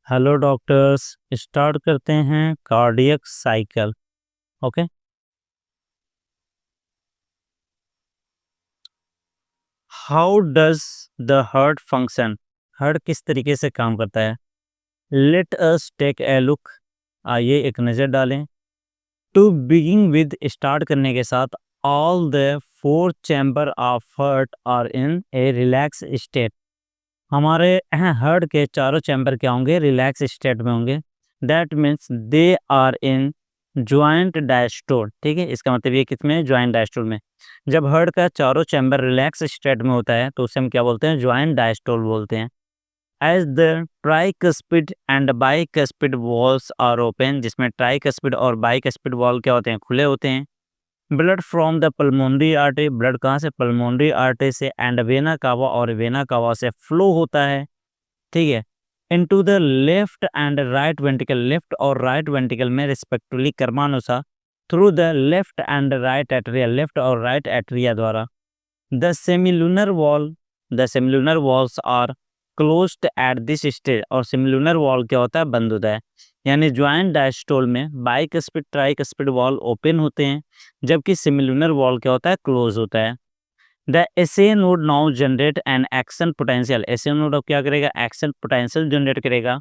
Hello doctors. Start करते हैं cardiac cycle. Okay. How does the heart function? Heart किस तरीके से काम करता है? Let us take a look. आइए एक नज़र डालें। टू बिगिन विद, स्टार्ट करने के साथ, all the four chamber of heart are in a relax state. हमारे हार्ट के चारों चैम्बर क्या होंगे? रिलैक्स स्टेट में होंगे। That means they are in joint diastole. ठीक है, इसका मतलब ये किसमें? ज्वाइंट डायस्टोल में। जब हार्ट का चारों चैम्बर रिलैक्स स्टेट में होता है तो उसे हम क्या बोलते हैं? ज्वाइंट डायस्टोल बोलते हैं। As the tricuspid and bicuspid valves are open, जिसमें ट्राइकस्पिड और बाइकस्पिड वॉल क्या होते हैं? खुले होते हैं। Blood from the pulmonary artery, blood कहाँ से? पल्मोनरी आर्टरी से, एंड वेना कावा, और वेना कावा से फ्लो होता है। ठीक है। Into the left and right ventricle, left और राइट वेंट्रिकल में रिस्पेक्टिवली क्रमानुसार, through the left and right atria, left और राइट एट्रिया द्वारा। The semilunar valve, the semilunar valves are closed at this stage, और सेमिलुनर वॉल क्या होता है? बंद होता है। यानी ज्वाइंट डायस्टोल में बाइकस्पिड ट्राइकस्पिड वॉल ओपन होते हैं, जबकि सेमिलुनर वॉल क्या होता है? क्लोज होता है। The SA node now generate an action potential, SA node अब क्या करेगा? एक्शन पोटेंशियल जनरेट करेगा।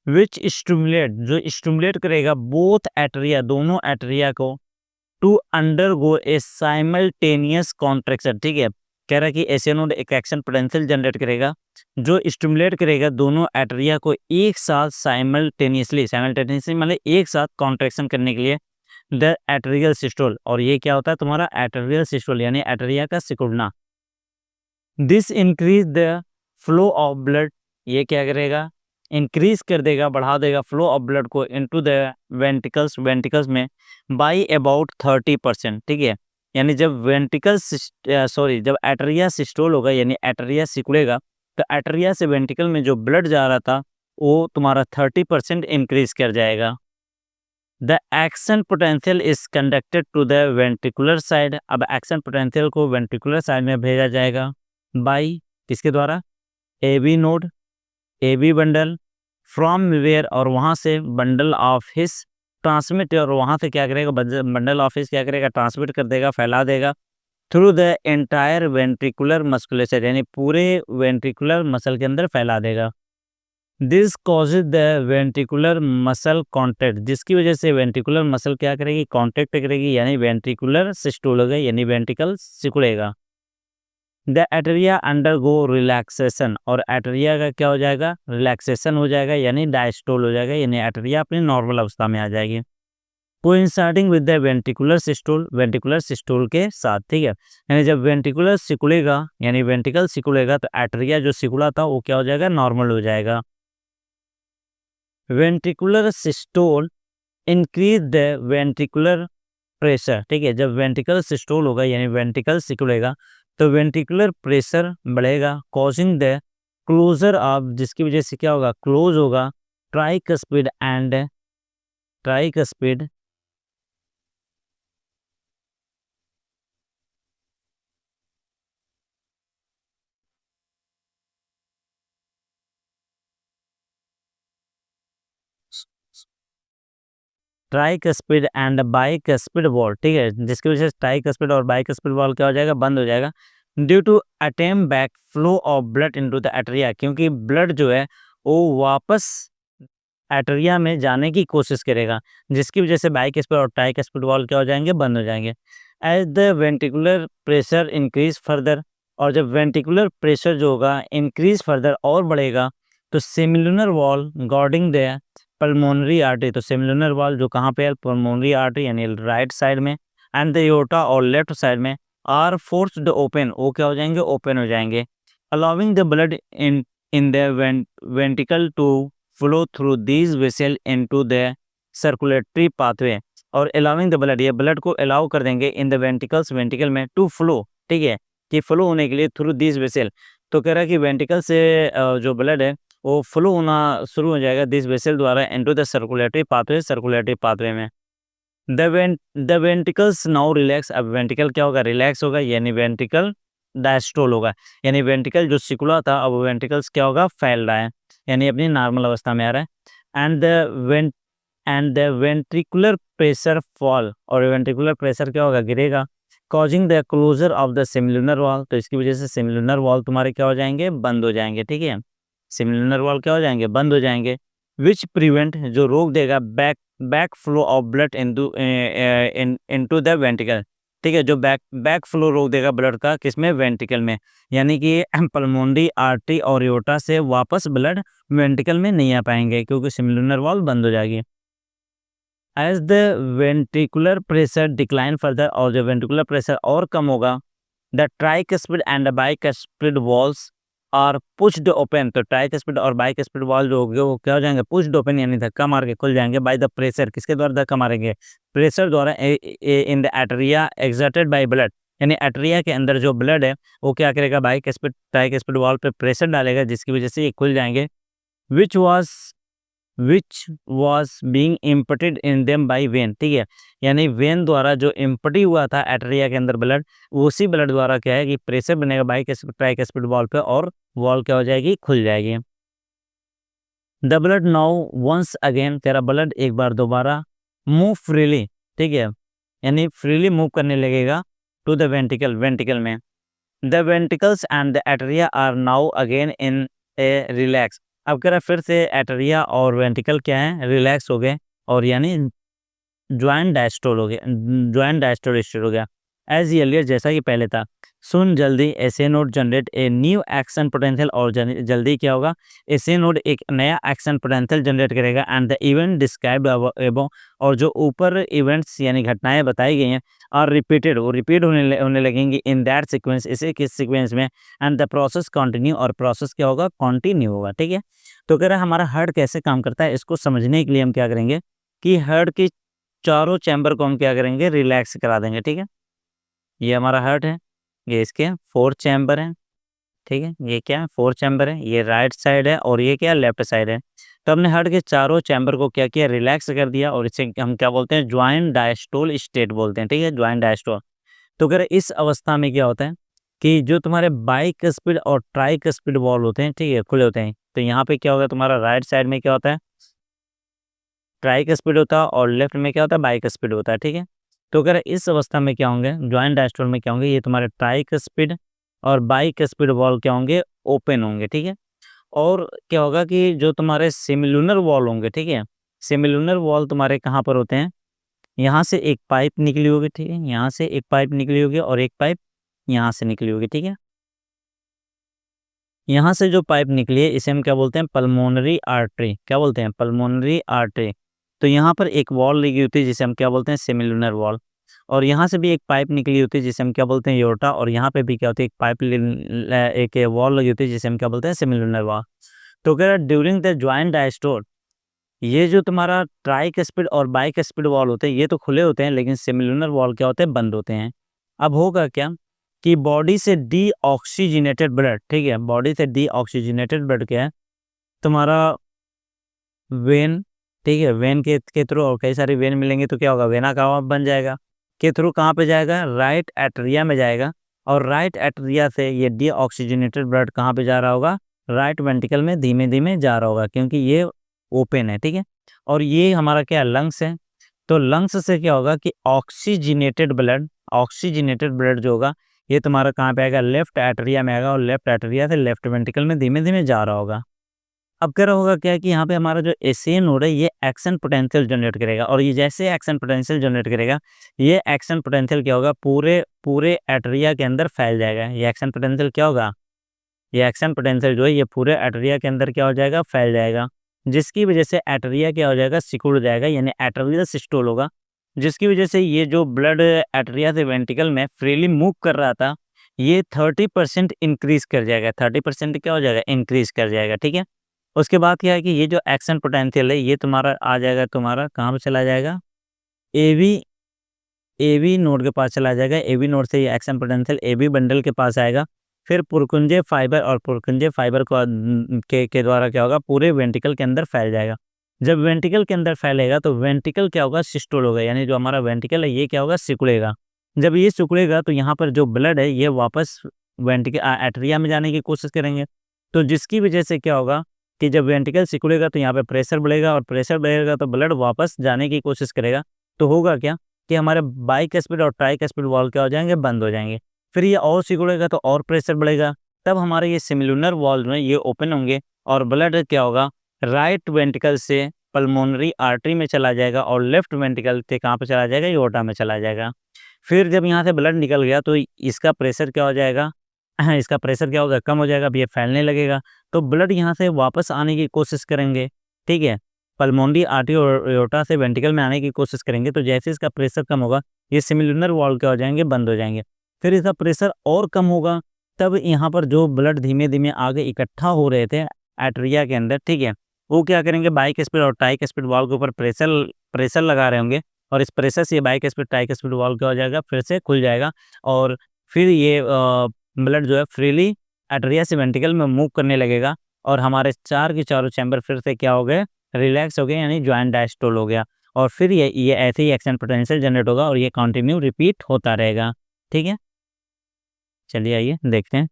विच स्टिमुलेट, जो स्टिमुलेट करेगा बोथ एट्रिया, दोनों एट्रिया को, to undergo a simultaneous contraction. ठीक है, कह रहा है कि एसए नोड एक एक्शन पोटेंशियल जनरेट करेगा जो स्टिमुलेट करेगा दोनों एट्रिया को एक साथ साइमल्टेनियसली, साइमल्टेनियसली मतलब एक साथ कॉन्ट्रैक्शन करने के लिए, द एट्रियल सिस्टोल। और ये क्या होता है तुम्हारा? एट्रियल सिस्टोल, यानी एट्रिया का सिकुड़ना। This increase the flow of blood, ये क्या करेगा? इंक्रीज कर देगा, बढ़ा देगा फ्लो ऑफ ब्लड को इनटू द वेंट्रिकल्स, वेंट्रिकल्स में, बाई अबाउट 30%। ठीक है, यानी जब जब एट्रिया सिस्टोल होगा यानी एट्रिया सिकुड़ेगा, तो एट्रिया से वेंट्रिकल में जो ब्लड जा रहा था वो तुम्हारा 30% इंक्रीज कर जाएगा। The action potential is conducted to the ventricular side, अब एक्शन पोटेंशियल को वेंट्रिकुलर साइड में भेजा जाएगा बाई किसके द्वारा? A V node, A V bundle, from where, और वहाँ से बंडल ऑफ हिस ट्रांसमिट, और वहाँ से क्या करेगा? बंडल ऑफ हिस क्या करेगा? ट्रांसमिट कर देगा, फैला देगा through the entire ventricular musculature, यानी पूरे वेंट्रिकुलर मसल के अंदर फैला देगा। This causes the ventricular muscle contract, जिसकी वजह से वेंट्रिकुलर मसल क्या करेगी? कॉन्ट्रैक्ट करेगी, यानी वेंट्रिकुलर सिस्टोल होगा, यानी वेंट्रिकल सिकुड़ेगा। द एट्रिया अंडरगो रिलैक्सेशन, और एट्रिया का क्या हो जाएगा? रिलैक्सेशन हो जाएगा, यानी डायस्टोल हो जाएगा, यानी एट्रिया अपनी नॉर्मल अवस्था में आ जाएगी। Coinciding with the ventricular systole, ventricular systole के साथ। ठीक है, यानी जब वेंट्रिकुलर सिकुड़ेगा यानी वेंट्रिकल सिकुड़ेगा तो एट्रिया जो सिकुड़ा था वो क्या हो जाएगा? नॉर्मल हो जाएगा। Ventricular systole increase the ventricular pressure. ठीक है, जब वेंट्रिकल सिस्टोल होगा यानी वेंट्रिकल सिकुड़ेगा तो वेंट्रिकुलर प्रेशर बढ़ेगा, कॉजिंग द क्लोजर ऑफ, जिसकी वजह से क्या होगा? क्लोज होगा tricuspid and tricuspid tricuspid and bicuspid valve. ठीक है, जिसकी वजह से ट्राइकस्पिड और बाइकस्पिड वॉल क्या हो जाएगा? बंद हो जाएगा। ड्यू टू अटेम back flow of blood into the atria, क्योंकि ब्लड जो है वो वापस एट्रिया में जाने की कोशिश करेगा, जिसकी वजह से बाइकस्पिड और ट्राइकस्पिड वॉल क्या हो जाएंगे? बंद हो जाएंगे। As the ventricular pressure increase further, और जब वेंट्रिकुलर प्रेशर जो होगा इंक्रीज फर्दर और बढ़ेगा तो semilunar valve guarding the pulmonary artery, तो सेमिलुनर वॉल जो कहाँ पे है? पल्मोनरी आर्टरी यानी राइट साइड में, एंड द एओर्टा और लेफ्ट साइड में, आर फोर्स्ड ओपन, वो क्या हो जाएंगे? ओपन हो जाएंगे। Allowing the blood in the ventricle to flow through these vessel into the circulatory pathway, और अलाउिंग द ब्लड, ये ब्लड को अलाउ कर देंगे इन द वेंट्रिकल्स, वेंट्रिकल में, टू फ्लो। ठीक है, कि फ्लो होने के लिए थ्रू दीज वेसल, तो कह रहा है कि वेंट्रिकल से जो ब्लड है वो फ्लो होना शुरू हो जाएगा दिस वेसल द्वारा into the circulatory pathway, circulatory pathway में। द वेंट्रिकल्स नाउ रिलैक्स, अब वेंट्रिकल क्या होगा? रिलैक्स होगा, यानी वेंट्रिकल डायस्टोल होगा, यानी वेंट्रिकल जो सिकुड़ा था अब वेंट्रिकल्स क्या होगा? फैल रहा है। यानी अपनी नॉर्मल अवस्था में आ रहा है। And the ventricular pressure fall, और वेंट्रिकुलर प्रेशर क्या होगा, गिरेगा, causing the closure of the semilunar valve, तो इसकी वजह से सेमिलुनर वॉल तुम्हारे क्या हो जाएंगे, बंद हो जाएंगे, ठीक है, सेमिलुनर वॉल क्या हो जाएंगे, बंद हो जाएंगे, विच प्रिवेंट, जो रोक देगा back flow of blood into the ventricle, ठीक है, जो बैक फ्लो रोक देगा ब्लड का, किसमें, वेंट्रिकल में, यानी कि पल्मोनरी आर्टरी और एओर्टा से वापस ब्लड वेंट्रिकल में नहीं आ पाएंगे क्योंकि सेमिलुनर वॉल बंद हो जाएगी। As the ventricular pressure decline further, और जो वेंट्रिकुलर प्रेशर और कम होगा, the tricuspid and bicuspid valves are pushed open, तो ट्राइकस्पिड और बाइकस्पिड वॉल जो होंगे वो क्या हो जाएंगे, पुश्ड ओपन, यानी धक्का मार के खुल जाएंगे, बाय द प्रेशर, किसके द्वारा धक्का मारेंगे, प्रेशर द्वारा, in the atria exerted by blood, यानी एट्रिया के अंदर जो ब्लड है वो क्या करेगा, बाइकस्पिड ट्राइकस्पिड वॉल पे प्रेशर डालेगा, जिसकी वजह से ये खुल जाएंगे, which was being emptied in them by vein, ठीक है, यानी वेन द्वारा जो इम्पटी हुआ था एट्रिया के अंदर ब्लड, उसी ब्लड द्वारा क्या है कि प्रेशर बनेगा ट्राइकस्पिड वॉल पे और वॉल क्या हो जाएगी, खुल जाएगी। The blood now once again, तेरा ब्लड एक बार दोबारा मूव फ्रीली, ठीक है, यानी फ्रीली मूव करने लगेगा टू द वेंट्रिकल में, the ventricles and the atria are now again in a relax, अब कह रहा फिर से एट्रिया और वेंट्रिकल क्या है, रिलैक्स हो गए, और यानी ज्वाइंट डायस्टोल हो गया, ज्वाइंट डायस्टोल स्टेट हो गया, एज एलियर, जैसा कि पहले था। सुन जल्दी SA node generate a new action potential, और जल्दी क्या होगा, एसे नोड एक नया एक्शन पोटेंशियल जनरेट करेगा, and the event described above, और जो ऊपर इवेंट्स यानी घटनाएं बताई गई हैं और रिपीटेड, वो रिपीट होने लगेंगी इन दैट सीक्वेंस, इसे किस सीक्वेंस में, एंड द प्रोसेस कंटिन्यू, और प्रोसेस क्या होगा, कंटिन्यू होगा, ठीक है। तो कह रहा है हमारा हार्ट कैसे काम करता है, इसको समझने के लिए हम क्या करेंगे कि हार्ट की चारों चैम्बर को हम क्या करेंगे, रिलैक्स करा देंगे, ठीक है। ये हमारा हार्ट है, ये इसके 4 चैम्बर हैं, ठीक है, ये क्या है, 4 चैम्बर है, ये राइट साइड है और ये क्या, लेफ्ट साइड है। तो हमने हार्ट के चारों चैम्बर को क्या किया, रिलैक्स कर दिया, और इसे हम क्या बोलते हैं, ज्वाइंट डायस्टोल स्टेट बोलते हैं, ठीक है, ज्वाइंट डायस्टोल। तो कह रहे इस अवस्था में क्या होता है कि जो तुम्हारे बाइकस्पिड और ट्राइकस्पिड वॉल होते हैं, ठीक है, खुले होते हैं, तो यहाँ पे क्या होगा, तुम्हारा राइट साइड में क्या होता है, ट्राइकस्पिड होता है, और लेफ्ट में क्या होता है, बाइकस्पिड होता है, ठीक है। तो अगर इस अवस्था में क्या होंगे, ज्वाइंट डायस्टोल में क्या होंगे, ये तुम्हारे ट्राइकस्पिड और बाइकस्पिड वॉल क्या होंगे, ओपन होंगे, ठीक है। और क्या होगा कि जो तुम्हारे सेमिलुनर वॉल होंगे, ठीक है, सेमिलुनर वॉल तुम्हारे कहाँ पर होते हैं, यहाँ से एक पाइप निकली होगी, ठीक है, यहाँ से एक पाइप निकली होगी और एक पाइप यहाँ से निकली होगी, ठीक है। यहाँ से जो पाइप निकली है इसे हम क्या बोलते हैं, पल्मोनरी आर्टरी, क्या बोलते हैं, पल्मोनरी आर्टरी। तो यहाँ पर एक वॉल लगी होती है जिसे हम क्या बोलते हैं, सेमिलुनर वॉल, और यहाँ से भी एक पाइप निकली होती है जिसे हम क्या बोलते हैं, एओर्टा, और यहाँ पे भी क्या होती है, एक पाइप एक वॉल लगी होती है जिसे हम क्या बोलते हैं, सेमिलुनर वॉल। तो कह रहा ड्यूरिंग द ज्वाइंट डायस्टोल, ये जो तुम्हारा ट्राइकस्पिड और बाइकस्पिड वॉल होते हैं ये तो खुले होते हैं, लेकिन सेमिलुनर वॉल क्या होते हैं, बंद होते हैं। अब होगा क्या कि बॉडी से डीऑक्सीजनेटेड ब्लड, ठीक है, बॉडी से डीऑक्सीजनेटेड ब्लड क्या है, तुम्हारा वेन, ठीक है, वेन के थ्रू, और कई सारी वेन मिलेंगे तो क्या होगा, वेना का बन जाएगा, के थ्रू कहाँ पे जाएगा, राइट एट्रिया में जाएगा, और राइट एट्रिया से ये डीऑक्सीजनेटेड ब्लड कहाँ पे जा रहा होगा, राइट वेंट्रिकल में धीमे धीमे जा रहा होगा, क्योंकि ये ओपन है, ठीक है। और ये हमारा क्या, लंग्स है, तो लंग्स से क्या होगा कि ऑक्सीजनेटेड ब्लड जो होगा ये तुम्हारा कहाँ पे आएगा, लेफ्ट एट्रिया में आएगा, और लेफ्ट एट्रिया से लेफ्ट वेंट्रिकल में धीमे धीमे जा रहा होगा। अब क्या होगा क्या कि यहाँ पे हमारा जो एसिए नोड है ये एक्शन पोटेंशियल जनरेट करेगा, और ये जैसे एक्शन पोटेंशियल जनरेट करेगा, ये एक्शन पोटेंशियल क्या होगा, पूरे पूरे एट्रिया के अंदर फैल जाएगा। ये एक्शन पोटेंशियल क्या होगा, ये एक्शन पोटेंशियल जो है ये पूरे एट्रिया के अंदर क्या हो जाएगा, फैल जाएगा, जिसकी वजह से एट्रिया क्या हो जाएगा, सिकुड़ जाएगा, यानी एट्रियल सिस्टोल होगा, जिसकी वजह से ये जो ब्लड एट्रिया से वेंट्रिकल में फ्रीली मूव कर रहा था ये 30% इंक्रीज कर जाएगा, 30% क्या हो जाएगा, इंक्रीज कर जाएगा, ठीक है। उसके बाद क्या है कि ये जो एक्शन पोटेंशियल है ये तुम्हारा आ जाएगा, तुम्हारा कहाँ पे चला जाएगा, एवी नोड के पास चला जाएगा, एवी नोड से ये एक्शन पोटेंशियल एवी बंडल के पास आएगा, फिर पुरकुंजे फाइबर, और पुरकुंजे फाइबर को के द्वारा क्या होगा, पूरे वेंट्रिकल के अंदर फैल जाएगा। जब वेंट्रिकल के अंदर फैलेगा तो वेंट्रिकल क्या होगा, सिस्टोल होगा, यानी जो हमारा वेंट्रिकल है ये क्या होगा, सिकुड़ेगा। जब ये सिकुड़ेगा तो यहाँ पर जो ब्लड है ये वापस वेंट्रिकल एट्रिया में जाने की कोशिश करेंगे, तो जिसकी वजह से क्या होगा कि जब वेंट्रिकल सिकुड़ेगा तो यहाँ पे प्रेशर बढ़ेगा, और प्रेशर बढ़ेगा तो ब्लड वापस जाने की कोशिश करेगा। तो होगा क्या कि हमारे बाइकस्पिड और ट्राइकस्पिड वाल्व क्या हो जाएंगे, बंद हो जाएंगे। फिर ये और सिकुड़ेगा तो और प्रेशर बढ़ेगा, तब हमारे ये सिमिलुनर वाल्व में ये ओपन होंगे और ब्लड क्या होगा, राइट वेंट्रिकल से पल्मोनरी आर्टरी में चला जाएगा और लेफ्ट वेंट्रिकल से कहाँ पे चला जाएगा, एओर्टा में चला जाएगा। फिर जब यहाँ से ब्लड निकल गया तो इसका प्रेशर क्या हो जाएगा इसका प्रेशर क्या होगा, कम हो जाएगा, अब ये फैलने लगेगा। तो ब्लड यहाँ से वापस आने की कोशिश करेंगे, ठीक है, पल्मोनरी आर्टरी और एओर्टा से वेंट्रिकल में आने की कोशिश करेंगे। तो जैसे इसका प्रेशर कम होगा, ये सिमिलुनर वाल्व क्या हो जाएंगे, बंद हो जाएंगे। फिर इसका प्रेशर और कम होगा, तब यहाँ पर जो ब्लड धीमे धीमे आगे इकट्ठा हो रहे थे आर्टरिया के अंदर, ठीक है, वो क्या करेंगे, बाइकस्पिड और ट्राइकस्पिड वाल्व के ऊपर प्रेशर लगा रहे होंगे, और इस प्रेशर से ये बाइकस्पिड ट्राइकस्पिड वाल्व क्या हो जाएगा, फिर से खुल जाएगा, और फिर ये ब्लड जो है फ्रीली आर्टरिया से वेंट्रिकल में मूव करने लगेगा, और हमारे चार के चारों चैम्बर फिर से क्या हो गए, रिलैक्स हो गए, यानी ज्वाइंट डायस्टोल हो गया। और फिर ये ऐसे ही एक्शन पोटेंशियल जनरेट होगा और ये कंटिन्यू रिपीट होता रहेगा, ठीक है। चलिए आइए देखते हैं।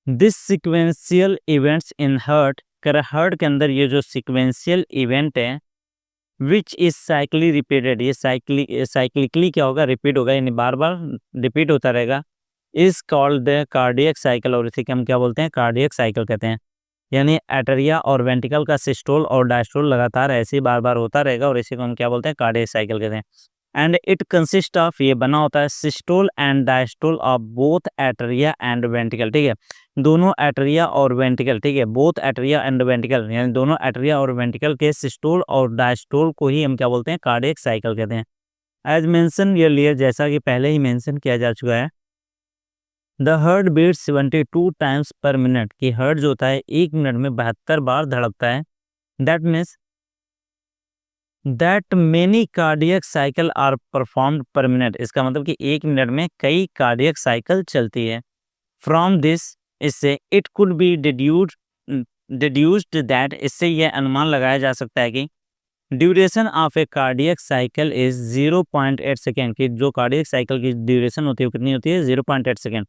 This sequential events in heart, कर हार्ट के अंदर ये जो सिक्वेंशियल इवेंट है विच इज साइक्ली रिपीटेड, ये साइक्लिकली क्या होगा, रिपीट होगा, यानी बार बार रिपीट होता रहेगा, is called the cardiac cycle, और इसे हम क्या बोलते हैं, कार्डियक साइकिल कहते हैं। यानी आर्टरिया और वेंट्रिकल का सिस्टोल और डायस्टोल लगातार ऐसे ही बार बार होता रहेगा, और इसी को हम क्या बोलते हैं, कार्डियक साइकिल कहते हैं। एंड इट कंसिस्ट ऑफ, ये बना होता है systole and diastole of both arteria and ventricle, ठीक है, दोनों आर्टरिया और वेंट्रिकल, ठीक है, बोथ आर्टरिया एंड वेंट्रिकल, यानी दोनों आर्टरिया और वेंट्रिकल के सिस्टोल और डायस्टोल को ही हम क्या बोलते हैं, कार्डियक साइकिल कहते हैं। एज मेंशन अर्लियर, जैसा कि पहले ही मेंशन किया जा चुका है, the heart beat 72 times per minute, की हार्ट जो होता है 1 मिनट में 72 बार धड़कता है। That means that many cardiac cycle are performed per minute, इसका मतलब कि 1 मिनट में कई कार्डियक साइकिल चलती है। फ्रॉम दिस, इससे it could be deduced that, इससे यह अनुमान लगाया जा सकता है कि duration of A cardiac cycle is 0.8 second, की जो कार्डियक साइकिल की ड्यूरेशन होती है वो कितनी होती है, 0.8 सेकेंड।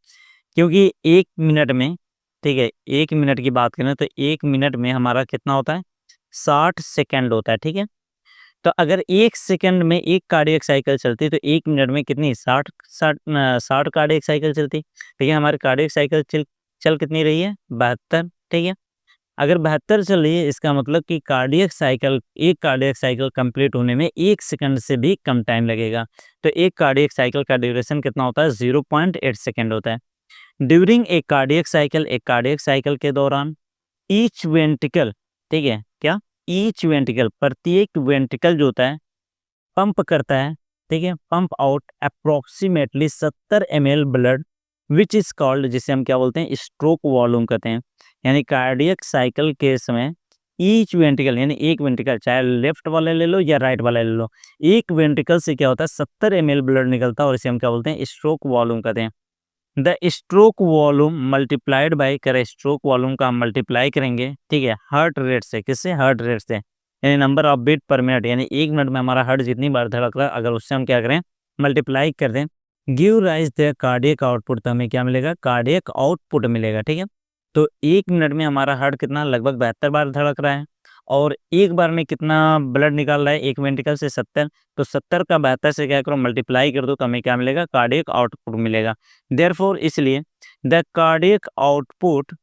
क्योंकि 1 मिनट में, ठीक है, 1 मिनट की बात करें तो 1 मिनट में हमारा कितना होता है, 60 सेकेंड होता है, ठीक है। तो अगर 1 सेकेंड में एक कार्डियक साइकिल चलती तो 1 मिनट में कितनी, 60 कार्डियक साइकिल चलती। ठीक है, हमारी कार्डियक साइकिल चल कितनी रही है, 72, ठीक है। अगर 72 चल रही है, इसका मतलब कि एक कार्डियक साइकिल कंप्लीट होने में 1 सेकंड से भी कम टाइम लगेगा। तो एक कार्डियक साइकिल का ड्यूरेशन कितना होता है, 0.8 सेकेंड होता है। ड्यूरिंग एक कार्डियक साइकिल के दौरान ईच वेंट्रिकल, ठीक है, क्या, ईच वेंट्रिकल, प्रत्येक वेंट्रिकल जो होता है पंप करता है, ठीक है, pump out approximately 70 ml blood, which is called, जिसे हम क्या बोलते हैं, स्ट्रोक वॉल्यूम कहते हैं। यानी कार्डियक साइकिल के समय ईच वेंट्रिकल, यानी एक वेंट्रिकल, चाहे लेफ्ट वाला ले लो या राइट वाला ले लो, एक वेंट्रिकल से क्या होता है, 70 ml ब्लड निकलता है, और इसे हम क्या बोलते हैं, स्ट्रोक वॉल्यूम कहते हैं। The stroke volume multiplied by, करें स्ट्रोक वॉल्यूम का हम मल्टीप्लाई करेंगे, ठीक है, हार्ट रेट से, किससे, हार्ट रेट से, यानी number of beat per minute, यानी 1 मिनट में हमारा हार्ट जितनी बार धड़क रहा है, अगर उससे हम क्या करें, मल्टीप्लाई कर दें, give rise the cardiac output, तो हमें क्या मिलेगा, कार्डियक आउटपुट मिलेगा, ठीक है। तो 1 मिनट में हमारा हार्ट कितना, लगभग 72 बार धड़क रहा है, और एक बार में कितना ब्लड निकाल रहा है, एक वेंट्रिकल से 70, तो 70 का 72 से क्या करो, मल्टीप्लाई कर दो, तो हमें क्या मिलेगा, कार्डियक आउटपुट मिलेगा। देयरफॉर, इसलिए the cardiac output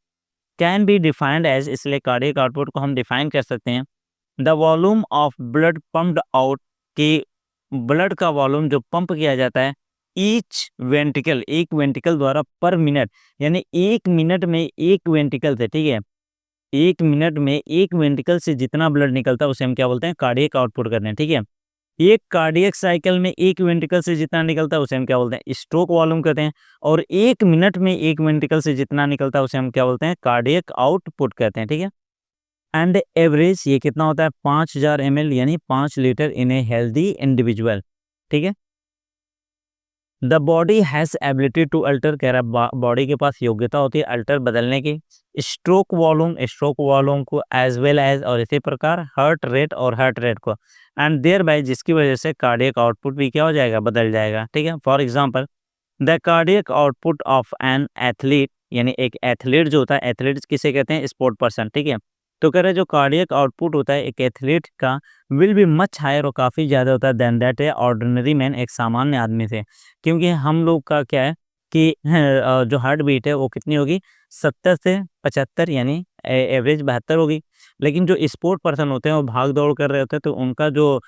can be defined as, इसलिए कार्डियक आउटपुट को हम डिफाइन कर सकते हैं, the volume of blood pumped out, की ब्लड का वॉल्यूम जो पंप किया जाता है ईच वेंट्रिकल, एक वेंट्रिकल द्वारा पर मिनट, यानी 1 मिनट में एक वेंट्रिकल से, ठीक है, 1 मिनट में एक वेंट्रिकल से जितना ब्लड निकलता है उसे हम क्या बोलते हैं, कार्डियक आउटपुट करते हैं, ठीक है। एक कार्डियक साइकिल में एक वेंट्रिकल से जितना निकलता है उसे हम क्या बोलते हैं, स्ट्रोक वॉल्यूम कहते हैं, और 1 मिनट में एक वेंट्रिकल से जितना निकलता है उसे हम क्या बोलते हैं, कार्डियक आउटपुट कहते हैं, ठीक है। एंड एवरेज ये कितना होता है, 5000 ml, यानी 5 litre in a healthy individual, ठीक है। The body has ability to alter, कह रहा है बॉडी के पास योग्यता होती है अल्टर, बदलने की, स्ट्रोक वॉल्यूम को एज वेल एज, और इसी प्रकार हार्ट रेट, और हार्ट रेट को, एंड देयर बाय जिसकी वजह से कार्डियक आउटपुट भी क्या हो जाएगा, बदल जाएगा, ठीक है। For example the cardiac output of an athlete, यानी एक एथलीट जो होता है, एथलीट किसे कहते हैं, स्पोर्ट पर्सन, ठीक है। तो कह रहे जो कार्डियक आउटपुट होता है एक एथलीट का विल बी मच हायर, और काफ़ी ज़्यादा होता है than that a ordinary man, एक सामान्य आदमी से। क्योंकि हम लोग का क्या है कि जो हार्ट बीट है वो कितनी होगी, 70 से 75, यानी एवरेज 72 होगी। लेकिन जो स्पोर्ट पर्सन होते हैं वो भाग दौड़ कर रहे होते हैं, तो उनका जो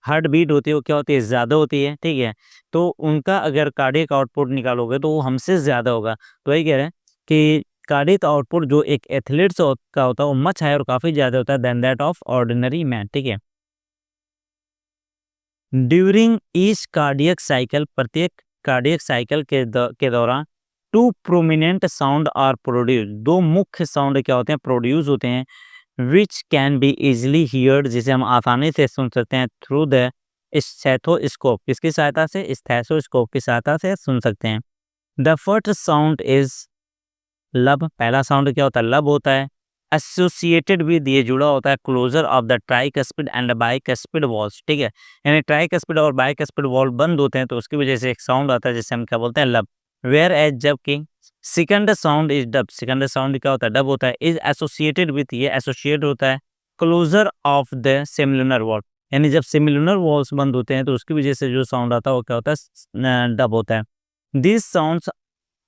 हार्ट बीट होती है वो क्या होती है, ज़्यादा होती है, ठीक है। तो उनका अगर कार्डियक आउटपुट निकालोगे तो वो हमसे ज़्यादा होगा। तो वही कह रहे हैं कि कार्डियक आउटपुट जो एक एथलीट का होता है वो मच हायर, और काफ़ी ज़्यादा होता है than that of ordinary man, ठीक है। ड्यूरिंग ईच कार्डियक साइकिल, प्रत्येक कार्डियक साइकिल के दौरान two prominent sound are produce, दो मुख्य साउंड क्या होते हैं, प्रोड्यूस होते हैं, which can be easily heard, जिसे हम आसानी से सुन सकते हैं, थ्रू द स्टेथोस्कोप, किसकी सहायता से, स्टेथोस्कोप की सहायता से सुन सकते हैं। द फर्स्ट साउंड इज लब, पहला साउंड क्या होता है, लब होता है। एसोसिएटेड विद, ये जुड़ा होता है, closure of the tricuspid and bicuspid valves, ठीक है। यानी ट्राइकस्पिड और बाइकस्पिड वॉल बंद होते हैं तो उसकी वजह से एक साउंड आता है जिसे हम क्या बोलते हैं, लब। वेयर एज जबकि second sound is dub, second sound क्या होता है, डब होता है। इज एसोसिएटेड विथ, ये एसोसिएट होता है closure of the semilunar valve, यानी जब सेमिलुनर वॉल्स बंद होते हैं तो उसकी वजह से जो साउंड आता है वो क्या होता है, डब होता है। This sounds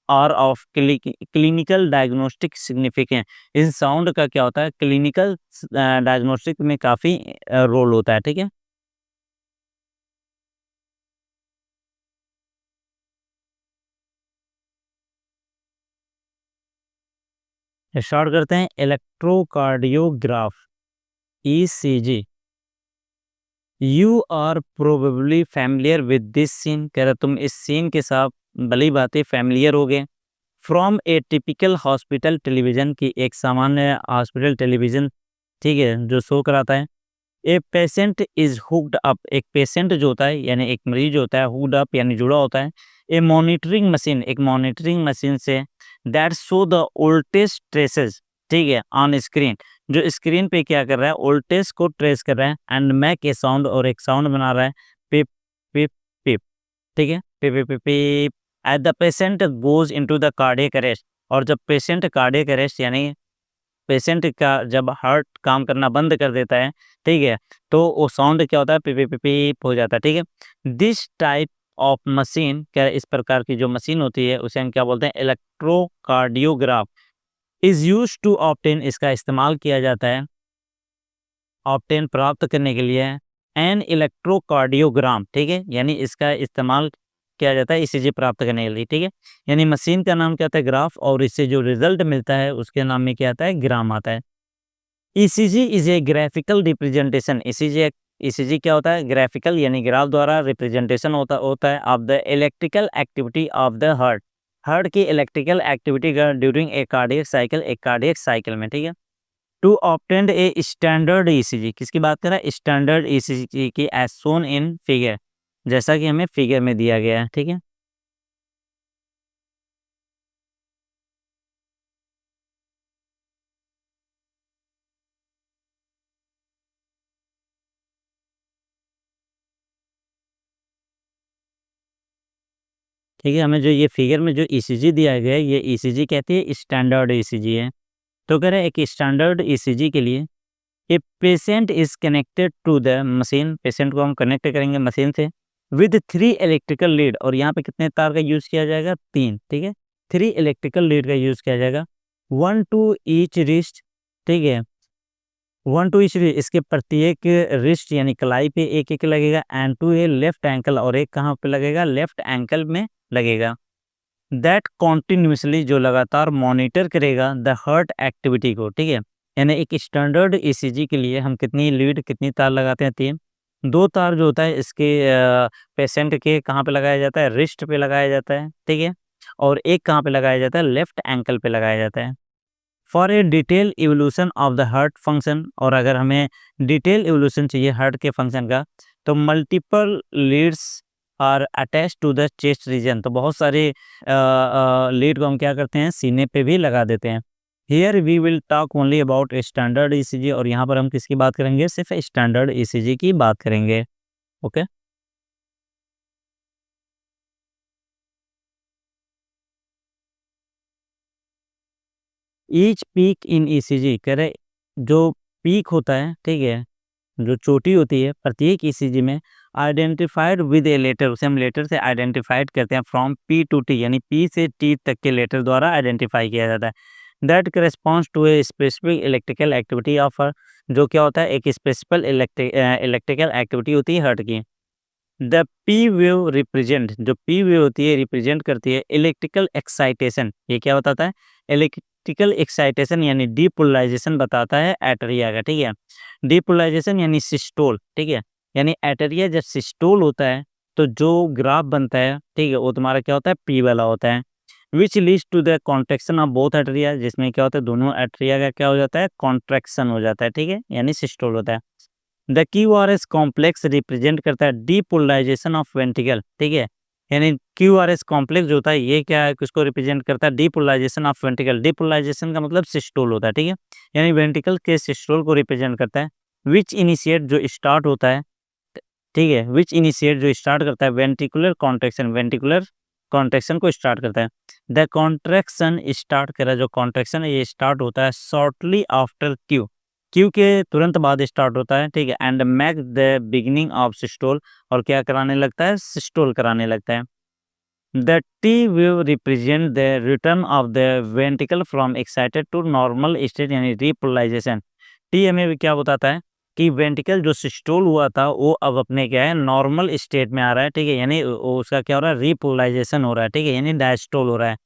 are of clinical diagnostic significance, इस साउंड का क्या होता है, क्लिनिकल डायग्नोस्टिक में काफ़ी रोल होता है, ठीक है। स्टार्ट करते हैं, electrocardiograph, ECG. You are probably familiar with this scene, कह रहा तुम इस सीन के साथ भली बातें फैमिलियर हो गए। From A typical hospital television, की एक सामान्य हॉस्पिटल टेलीविज़न, ठीक है, जो शो कराता है। A patient is hooked up, एक पेशेंट जो होता है यानी एक मरीज होता है, हुक्ड अप यानी जुड़ा होता है। ए मॉनिटरिंग मशीन, एक मॉनिटरिंग मशीन से, that show the voltage traces, ठीक है, ऑन स्क्रीन, जो स्क्रीन पे क्या कर रहा है, वोल्टेज को ट्रेस कर रहा है, एंड मैक ए साउंड, और एक साउंड बना रहा है, पिप पिप पिप, ठीक है, पिप पिप पिप पिप। At the patient goes into the cardiac arrest, और जब पेशेंट कार्डियक अरेस्ट यानी पेशेंट का जब हार्ट काम करना बंद कर देता है, ठीक है, तो वो साउंड क्या होता है, पिप पिप पिप पिप हो जाता है, ठीक है। दिस टाइप ऑफ मशीन, क्या इस प्रकार की जो मशीन होती है उसे हम क्या बोलते हैं, electrocardiograph. Is use to obtain, इसका इस्तेमाल किया जाता है, ऑब्टेन प्राप्त करने के लिए, एन इलेक्ट्रोकार्डियोग्राम, ठीक है, यानी इसका इस्तेमाल किया जाता है ईसीजी प्राप्त करने के लिए, ठीक है। यानी मशीन का नाम क्या होता है, ग्राफ, और इससे जो रिजल्ट मिलता है उसके नाम में क्या आता है, ग्राम आता है। ECG is a graphical representation, ECG क्या होता है, ग्राफिकल यानी ग्राफ द्वारा रिप्रेजेंटेशन होता है of the electrical activity of the heart, heart की इलेक्ट्रिकल एक्टिविटी का ड्यूरिंग ए कार्डियक साइकिल, एक कार्डियक साइकिल में, ठीक है। To obtain a standard ECG, किसकी बात कर रहा है, स्टैंडर्ड ईसीजी की, एज सोन इन फिगर, जैसा कि हमें फिगर में दिया गया है, ठीक है। ठीक है, हमें जो ये फिगर में जो ईसीजी दिया गया है ये ईसीजी कहती है, स्टैंडर्ड ईसीजी है। तो कह रहे हैं एक स्टैंडर्ड ईसीजी के लिए a patient is connected to the machine, patient को हम कनेक्ट करेंगे मशीन से, विद 3 इलेक्ट्रिकल लीड, और यहाँ पे कितने तार का यूज़ किया जाएगा, 3, ठीक है, 3 इलेक्ट्रिकल लीड का यूज़ किया जाएगा, 1 टू ईच रिस्ट, ठीक है, 1 टू ईच रिस्ट, इसके प्रत्येक रिस्ट यानी कलाई पे एक एक लगेगा, and to a left ankle, और एक कहाँ पे लगेगा, लेफ्ट एंकल में लगेगा। दैट कॉन्टिन्यूसली, जो लगातार मॉनिटर करेगा द हार्ट एक्टिविटी को, ठीक है। यानी एक स्टैंडर्ड ईसीजी के लिए हम कितनी लीड, कितनी तार लगाते हैं, 3, 2 तार जो होता है इसके पेशेंट के कहाँ पे लगाया जाता है, रिस्ट पे लगाया जाता है, ठीक है, और एक कहाँ पे लगाया जाता है, लेफ्ट एंकल पे लगाया जाता है। For a detail evolution of the heart function, और अगर हमें डिटेल इवोल्यूशन चाहिए हार्ट के फंक्शन का, तो leads are attach to the chest region, तो बहुत सारे लीड को हम क्या करते हैं, सीने पे भी लगा देते हैं। Here we will talk only about standard ECG, और यहाँ पर हम किसकी बात करेंगे, सिर्फ स्टैंडर्ड ईसीजी की बात करेंगे। Okay. Each peak in ECG, कह रहे जो पीक होता है, ठीक है, जो चोटी होती है प्रत्येक ईसीजी में, आइडेंटिफाइड विद ए लेटर, उसे हम लेटर से आइडेंटिफाइड करते हैं, फ्रॉम पी टू टी, यानी पी से टी तक के लेटर द्वारा आइडेंटिफाई किया जाता है। That corresponds to a specific electrical activity of, जो क्या होता है, एक स्पेसिफिक इलेक्ट्रिकल एक्टिविटी होती है हार्ट की। द पी वेव रिप्रेजेंट, जो पी वेव होती है रिप्रेजेंट करती है इलेक्ट्रिकल एक्साइटेशन, ये क्या बताता है, इलेक्ट्रिकल एक्साइटेशन यानी डीपोलराइजेशन बताता है एटरिया का, ठीक है। डीपोलराइजेशन यानी सिस्टोल, ठीक है, यानी एटरिया जब सिस्टोल होता है तो जो ग्राफ बनता है, ठीक है, वो तुम्हारा क्या होता है, पी वाला होता है। Which leads to the contraction of both atria, जिसमें क्या होता है, दोनों एटरिया का क्या हो जाता है, कॉन्ट्रैक्शन हो जाता है, ठीक है, यानी सिस्टोल होता है। द क्यूआरएस कॉम्प्लेक्स रिप्रेजेंट करता है डीपोलराइजेशन ऑफ वेंट्रिकल, ठीक है, यानी क्यूआरएस कॉम्प्लेक्स जो होता है ये क्या है, किसको रिप्रेजेंट करता है, डीपोलराइजेशन ऑफ वेंट्रिकल। डीपोलराइजेशन का मतलब सिस्टोल होता है, ठीक है, यानी वेंट्रिकल के सिस्टोल को रिप्रेजेंट करता है। विच इनिशिएट, जो स्टार्ट होता है, ठीक है, विच इनिशिएट जो स्टार्ट करता है वेंट्रिकुलर कॉन्ट्रैक्शन, वेंट्रिकुलर कॉन्ट्रैक्शन को स्टार्ट करता है। द कॉन्ट्रैक्शन स्टार्ट करा, जो कॉन्ट्रैक्शन है ये स्टार्ट होता है शॉर्टली आफ्टर क्यू, क्यू के तुरंत बाद स्टार्ट होता है, ठीक है, and mark the beginning of systole, और क्या कराने लगता है, सिस्टोल कराने लगता है। The T will represent the return of the ventricle from excited to normal state, यानी रिपोलराइजेशन। टी हमें भी क्या बताता है कि वेंट्रिकल जो सिस्टोल हुआ था वो अब अपने क्या है, नॉर्मल स्टेट में आ रहा है, ठीक है, यानी उसका क्या हो रहा है, रिपोलराइजेशन हो रहा है, ठीक है, यानी डायस्टोल हो रहा है।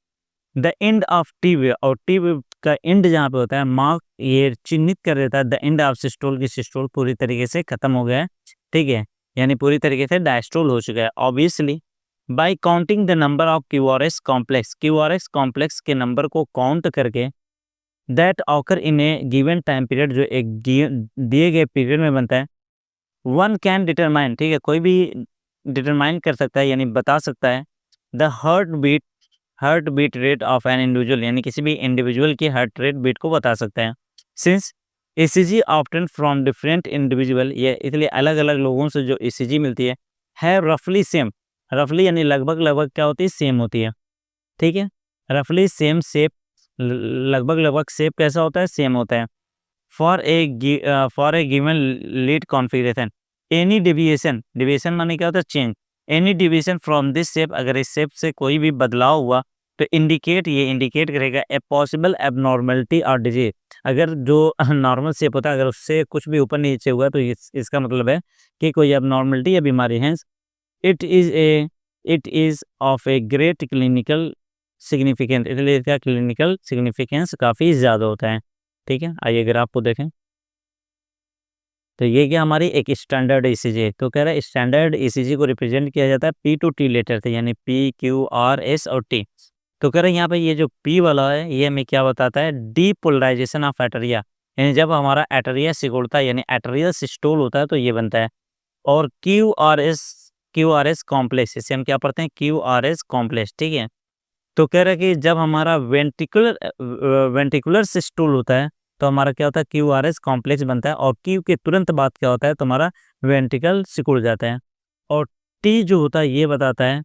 The end of T wave, और टी वेव का एंड जहाँ पे होता है, मार्क ये चिन्हित कर देता है द एंड ऑफ सिस्टोल, की सिस्टोल पूरी तरीके से खत्म हो गया है, ठीक है, यानी पूरी तरीके से डायस्टोल हो चुका है। Obviously bye counting the number of QRS complex, QRS complex के नंबर को काउंट करके, that occur in A given time period, जो एक दिए गए पीरियड में बनता है, वन कैन डिटरमाइन, ठीक है, कोई भी डिटरमाइन कर सकता है यानी बता सकता है, the heart beat rate of an individual, यानी किसी भी इंडिविजुअल की हार्ट रेट बीट को बता सकते हैं। Since ECG obtain from different individual, ये इसलिए अलग अलग लोगों से जो ईसीजी मिलती है रफली सेम, रफली यानी लगभग लगभग क्या होती है, सेम होती है, ठीक है, रफली सेम शेप, लगभग लगभग शेप कैसा होता है, सेम होता है। For A given lead configuration, any deviation, deviation माने क्या होता है, change, any deviation from this shape, अगर इस शेप से कोई भी बदलाव हुआ तो इंडिकेट, ये इंडिकेट करेगा ए पॉसिबल एबनॉर्मलिटी और डिजीज, अगर जो नॉर्मल शेप होता है अगर उससे कुछ भी ऊपर नीचे हुआ तो इसका मतलब है कि कोई एबनॉर्मलिटी या बीमारी है। It is a it is of a great clinical significance, इसलिए इसका क्लिनिकल सिग्निफिकेंस काफ़ी ज़्यादा होता है, ठीक है। आइए अगर आपको देखें तो ये क्या हमारी एक स्टैंडर्ड ईसीजी है, तो कह रहा है स्टैंडर्ड ईसीजी को रिप्रेजेंट किया जाता है पी टू टी लेटर से, यानी पी क्यू आर एस और टी। तो कह रहे हैं यहाँ पे ये जो पी वाला है ये हमें क्या बताता है, डीपोलराइजेशन ऑफ एटरिया, यानी जब हमारा एटरिया सिकुड़ता है यानी एटरियल सिस्टोल होता है तो ये बनता है। और क्यू आर एस कॉम्प्लेक्स, इसे हम क्या पढ़ते हैं, क्यू आर एस कॉम्प्लेक्स, ठीक है। तो कह रहा है कि जब हमारा वेंट्रिकुलर सिस्टोल होता है तो हमारा क्या होता है, क्यू आर एस कॉम्प्लेक्स बनता है, और क्यू के तुरंत बाद क्या होता है, तो हमारा वेंट्रिकल सिकुड़ जाता है। और टी जो होता है ये बताता है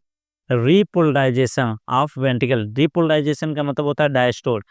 रिपोलराइजेशन ऑफ वेंट्रिकल, रिपोलराइजेशन का मतलब होता है डायस्टोल,